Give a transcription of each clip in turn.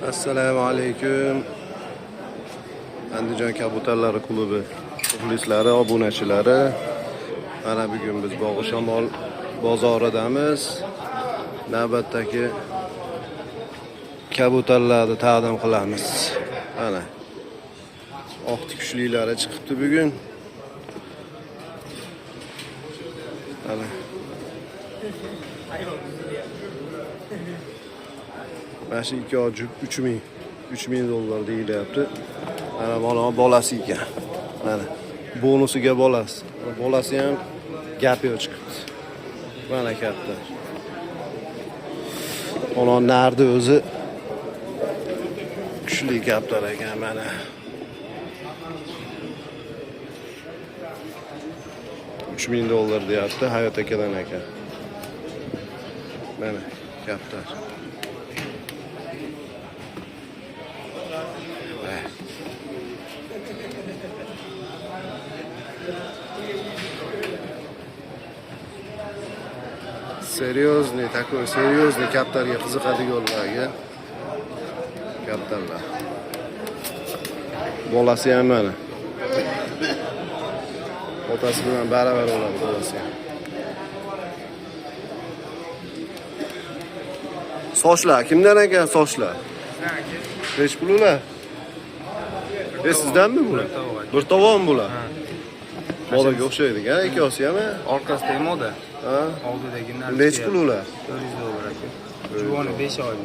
Assalomu alaykum. Andijon kabutarlari klubi muxlislari, obunachilari. Mana bugun biz Bog'i Shamol bozoridamiz. Navbatdagi kabutarlarni taqdim qilamiz. Mana oq tikushlilari chiqibdi bugun. Mana mana shu ikki ojup 3000 dollar deyilyapti. Mana bola bolasi ekan. Mana bonusiga bolasi. Bolasi ham gapi yo'q chiqibdi. Mana katta. Ona nardi o'zi kuchli kaptar ekan mana. $3000 deyapti, Hayot akadan ekan. Mana kaptar. Серьезный kaptarga qiziqadiganlarga kaptarlar. Bolasi ham mana. Otasi bilan baravar bo'ladi bolasi ham. Sochlar kimdan ekan sochlar? Hech pulular. Sizdanmi bular? Bir tovon bular. Modaga o'xshaydi-ku, ikkosi ham. Orqasidagi moda. Ha? Oldidagi Necha pul ular? $400 aka. Juvoni 5 oy.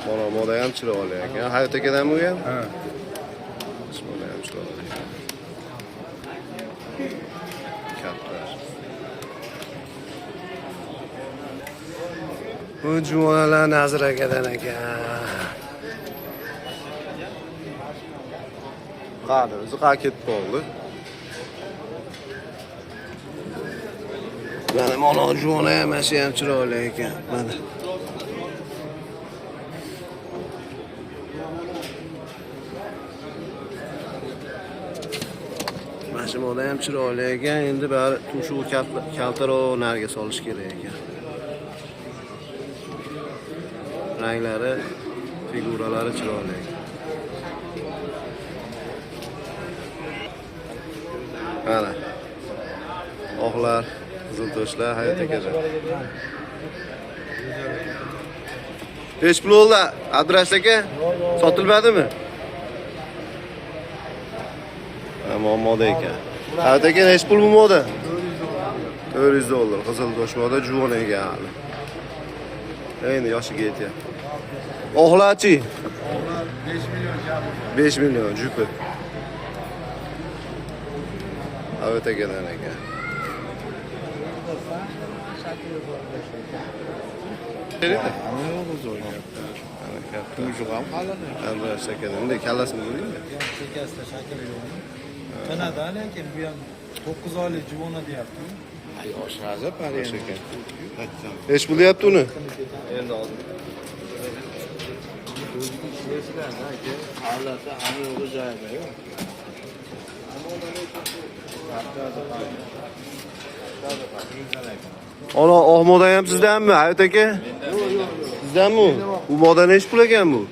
Mana moda ham chiroyli ekan. Hayot akadanmi u ham? Ha. Moda ham chiroyli. Kaptar. Bu juvonalar Nazir akadan ekan. Qadi, o'zi ketib qoldi. Mana mana juvona ham ham chiroyli ekan. Mana. Mashina ham chiroyli ekan. Endi bari tushuv kaltaro narga solish kerak ekan. Ranglari, figuralari chiroyli ekan. Mana. Oqlar, qizil toshlar Hayot akadan. Hech pul oldi, Abdurash aka? Sotilmadimi? Muammoda ekan. Hayot aka hech pul bo'lmadi. $400 qizil tosh moda juvon ekan hali. Endi yoshiga yetyapti. Oqlarchi? 5 million jupi. Hayot akadan ekan. Abdurash akadan. Bunday kallasini ko'ring-da. Chekasida shakl yo'q. Tanada lekin bu ham 9 oylik juvona deyapti. Yosh g'azab Yosh ekan. Hech pul deyapti uni. Endi oldim. Havlasi hamma yo'g'i joyida-ku. Ana oq moda ham sizdanmi, Hayot aka? Sizdanmi? Bu moda nech pul ekan bu?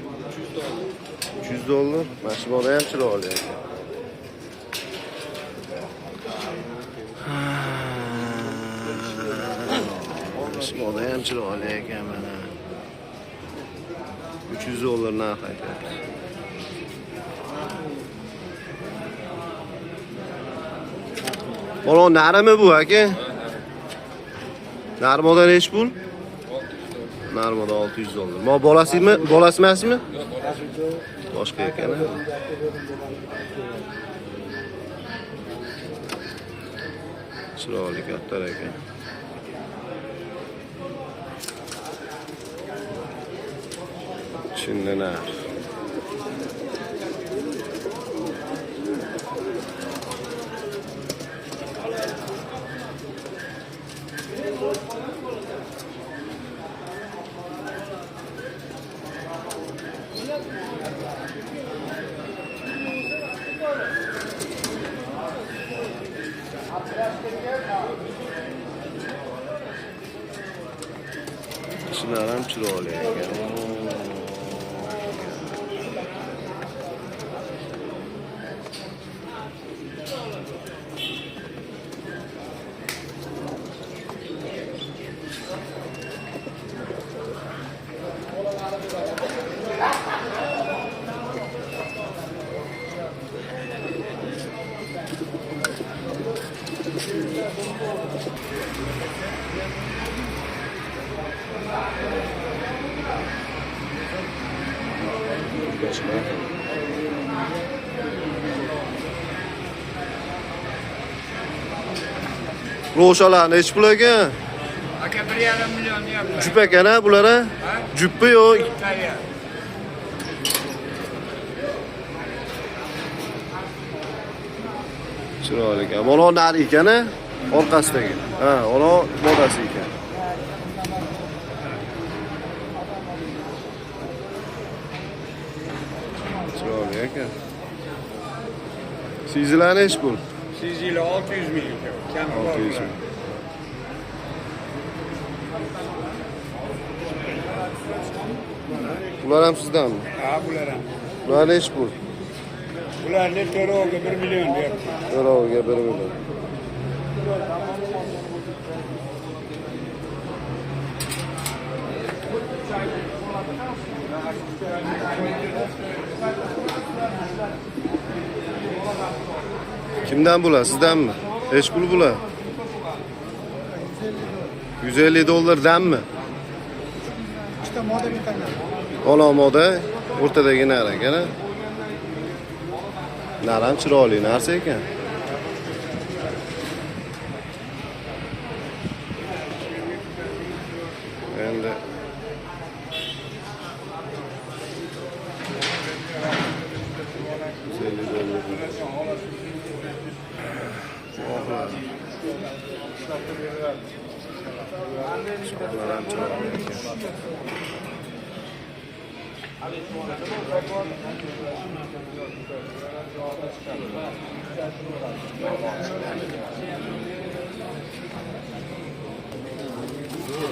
$300. Mana shu moda ham chiroyli ekan. Shu moda ham chiroyli ekan mana. $300 narx aytyapti. Mana narimi bu aka? Narmoda nech pul? Narmoda $600. Ma bolasimi? Bolasi emasmi? Boshqa ekan. Chiroyli kaptar ekan. Chindan. Shular ham chiroyli ekan. Boshqa. Ro'shalar nech pul ekan? Aka 1,5 million deyapti. Jup ekan-a bular? Jupmi yo? Tayyor. Chiroyli ekan. Mana nari ekan-a? Orqasidagi. Ha, ona modasi ekan. Chiroyli ekan. Sizlar nech pul? Sizlar 600 ming ekan. Kami bor 600 bular. ming. Bular ham sizdanmi? Ha, bular ham. Bular nech pul? Bularni to'roviga 1 million deyapti. To'roviga 1 million. Kimdan bular? Sizdanmi? Hech pul bular? 150 dollardanmi? İşte moda bir tane. Ona moda o'rtadagi nar ekan. Nar ham chiroyli narsa ekan. Endi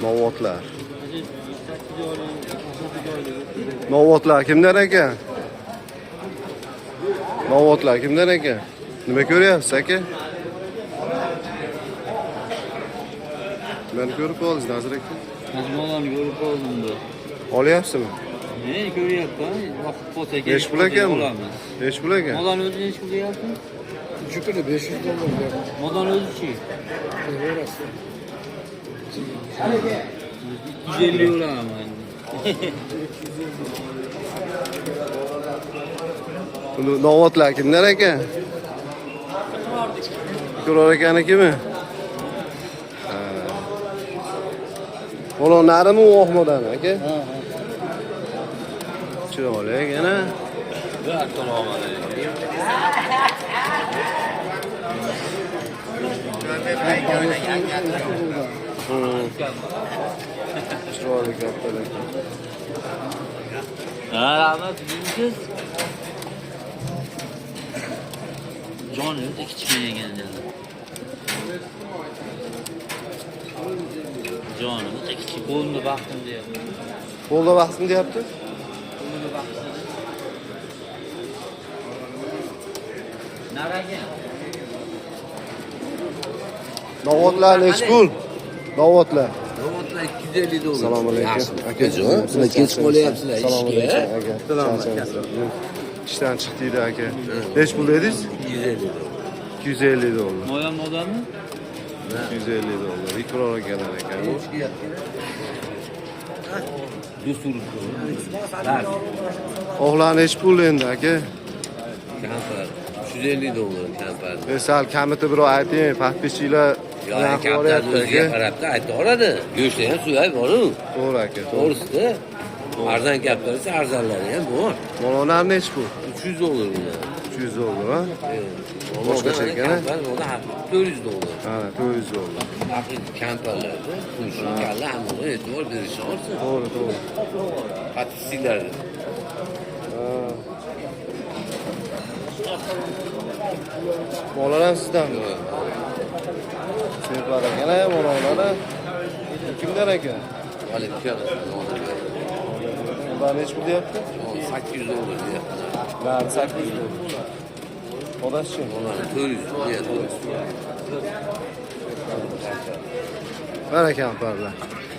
novotlar. Novotlar kimdan ekan? Novotlar kimdan ekan? Nima ko'ryapsiz aka? Meni ko'rib qoldingiz, Nazir aka. Mehmonlarni ko'rib qoldim da. Olyapsizmi? Ne ko'ryapman? Vaqt bo'lsa Nech pul ekanmi? olamiz. Nech pul ekan? Modan o'zi nech pul deyapti? Jupili 500 dolar deyapti. Modan o'zi-chi? Verasi. 250 olaman. Buni novotlar kimdan ekan? Ko'rar ekanikimi? Ha. Qo'lon narimi u oqmodan aka? Ha. Chiroyli ekan-a. Chiroyli kattalar ekan. Ha, rahmat, siz. Joni o'zi kichkina ekan dedi. Joni o'zi kichik qo'limda baxtim deyapti. Qo'lda vaqtni deyapti? Qo'limda baxtim. Naraga. Novotlar nech pul? Novotlar. Robotlar 250 dollar. Assalomu alaykum. Akajon, sizlar kech qolyapsizlar Assalomu ishga. alaykum aka. Ishdan chiqdingiz aka. Nech pul dedingiz? 250 dollar. 250 dollar. Moyam modanmi? 250 dollar. Iqror akalar ekan. Oğlan nech pul endi aka? Kampar 350 dollar kampar. Sal kamiti birov ayting, paxtchilar Ya kampar o'ziga qarabda ayta oladi. Go'shti ham suyak bor-ku. To'g'ri aka. To'g'risida arzon gaplarsa arzonlari ham bor. Molonar nech pul? 300 dollar ular. 300 dollar, ha? Boshqacha ekan, ha? Kampar ular 400 dollar. Ha, 400 dollar. Haqiqiy kamparlarda pulshi kalla hamma e'tibor berish olsa. To'g'ri, to'g'ri. Patsilar. Molalar sizdanmi? Separ ekan, ha, molalar. Kimdan ekan? Hali ular Ular nech pul deyapti? 800 dollar deyapti. Nari 800 dollar. Odasi-chi? Ular 400 deyapti. Mana kamparlar.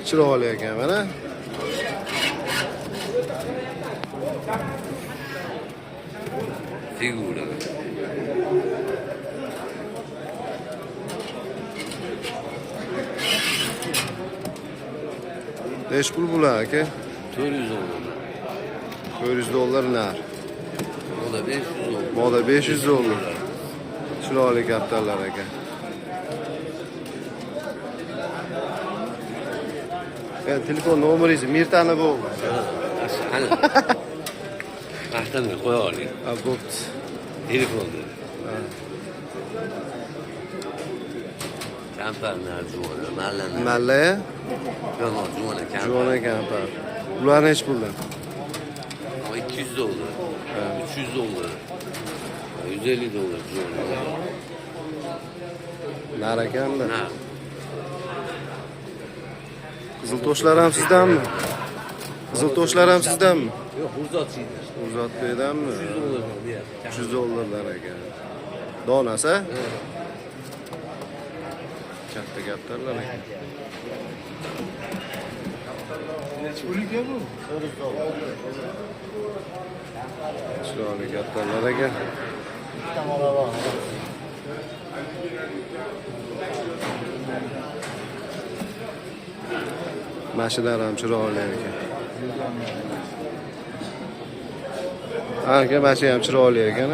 Chiroyli ekan, mana. Figura. Nech pul bular aka? 400 dollar. $400 nar. O da 500 oldu. Moda $500. Chiroyli kaptarlar ekan. Telefon nomeringizni Mirtani bo'ldi. Qani? Vaqtini qo'ya oling. Ha, bo'pti. Telefonni. Kamparlar juvona, mallalar. Malla, Yo'q, juvona kampar. juvona kampar. Ular nech puldan? $200, $300, $150 juvona. Nar ekanmi? Ha, Qizil toshlar ham sizdanmi? Qizil toshlar ham sizdanmi? yo'q, urzot chiydi. Urzotbekdanmi? $100 $100 ekan. Donasi? Katta kaptarlar ekan. Chiroyli kaptarlar ekan. Mashinalar ham chiroyli ekan. Aka, mashina ham chiroyli ekan.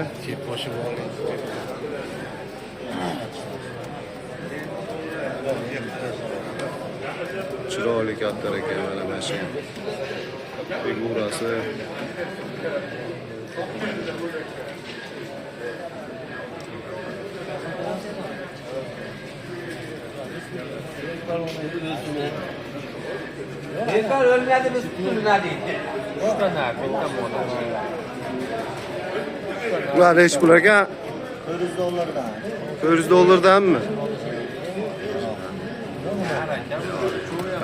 Chiroyli kaptar ekan mana mashina. Figurasi. Bekor o'lmadi, biz tutilmadik. Shundan bitta moda. Ular nech pul ekan? $400danmi?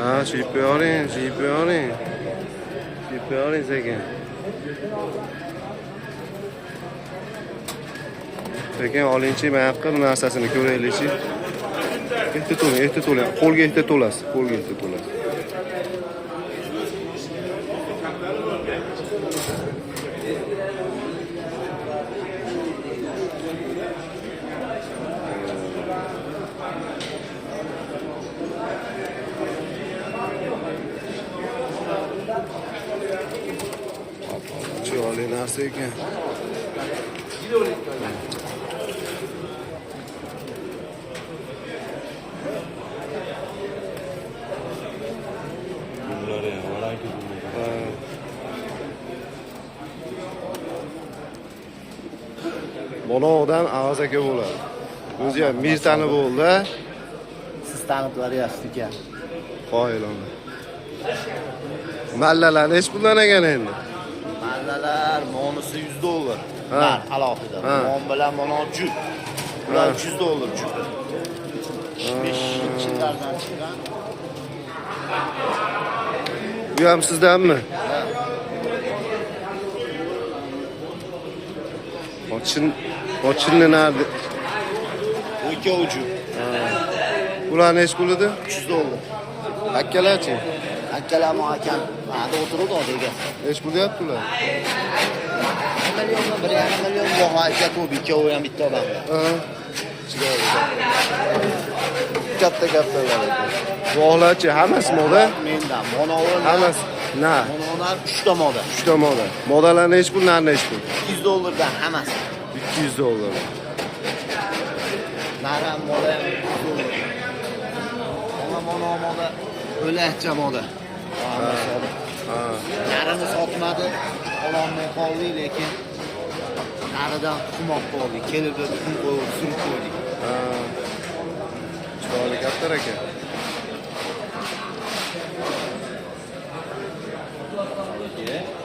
Ha, shiyib qo'ying, shiyib qo'ying. Shiyib qo'ying sekin. Sekin olingchi, mayapqa bu narsasini ko'raylikchi. Ehtiyot bo'ling. Qo'lga ehtiyot bo'lasiz, qo'lga ehtiyot bo'lasiz. Chiroyli narsa ekan. Bonodan Avaz aka bo'ladi. O'zi ham Mirtani bo'ldi. Siz tanib beryapsiz ekan. Qoyilona. Mallalar nech puldan ekan endi? Mallalar monosi $100. Ha. Nar alohida. Ha. Mon bilan mono jup. Ular $100 jupi. 5-yillardan chiqqan. Bu ham sizdanmi? Ochinni nardi. Bu ikkovi jup. Bular nech pul edi? $100. Akkalarchi? Akkalam akam hada o'tirdi odega. Nech pul deyaptilar? 1 million bu aka ko'p, ikkovi ham bitta odamda. Ha. Katta kaptalar ekan. Bog'larchi hammasi moda? Mendan mono Hammasi. Na. monolar 3 ta moda. 3 ta moda. Modalar nech pul, nar nech pul? $200 dan hammasi. $200. Naram moda. Mono moda. O'lakcha moda. Ha. Narini sotmadi. Ololmay qoldik, lekin naridan tuxmoq qoldik. Kelib tuxum qo'yib surib qo'ydik. Ha. Chiroyli kaptar ekan. Yeah.